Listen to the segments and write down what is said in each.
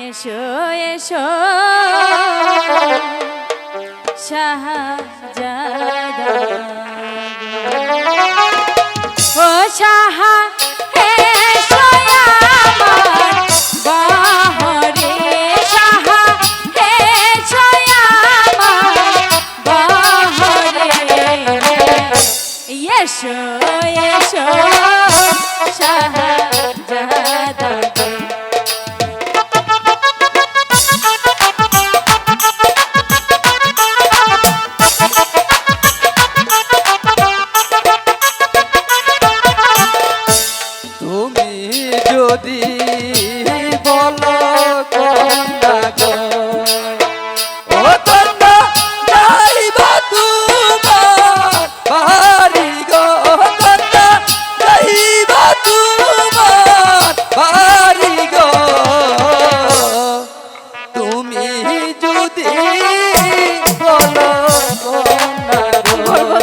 এসো এসো শাহজাদা ও শাহা এসো আমার বহরে শাহা এসো আমার বহরে এসো এসো শাহজাদা যদি বলো কন্যা গো ও কন্যা যাইবা তোমার বাড়ি গো কন্যা যাইবা তোমার বাড়ি গো তুমি যদি বলো কন্যা গো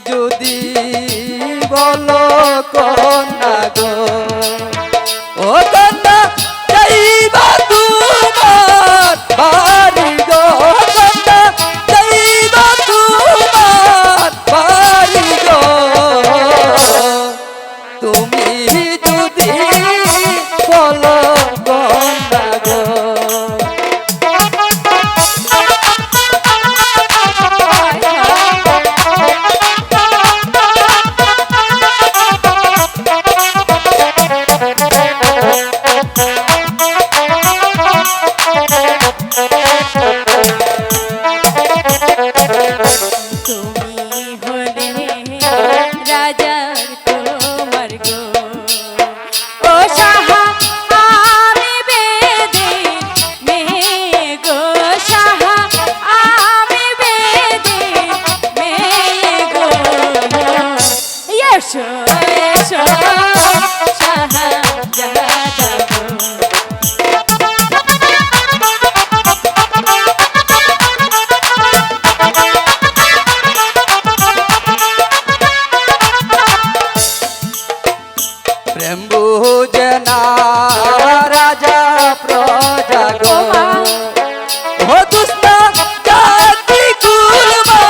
যদি বলো কন্যা গো ও কন্যা যাইবা তোমার বাড়ি গো কন্যা যাইবা তোমার বাড়ি গো তুমি যদি বলো কন্যা গো প্রেম বুঝে না রাজা প্রজা গো ও দুষ্টা জাতি কুলমা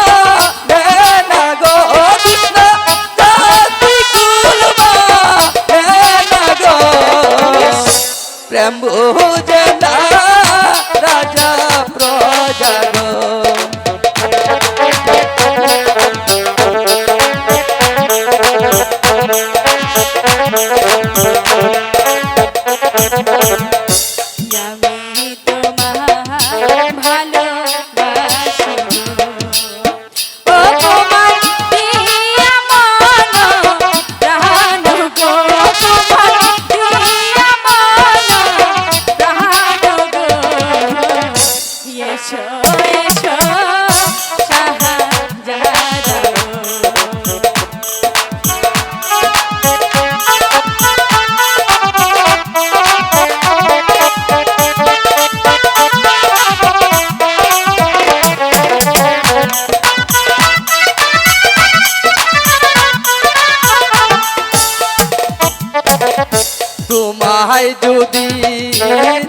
না গো দুষ্টা জাতি কুলমা না গো প্রেম বুঝে না রাজা প্রজা গো আমি তোমার ভালোবাসি ও তোমার দিয়া মন প্রাণ গো তোমার দিয়া মন প্রাণ গো এসো এসো শাহজাদা তোমায় যদি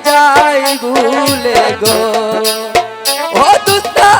যাই ভুলে গো ও দুষ্টা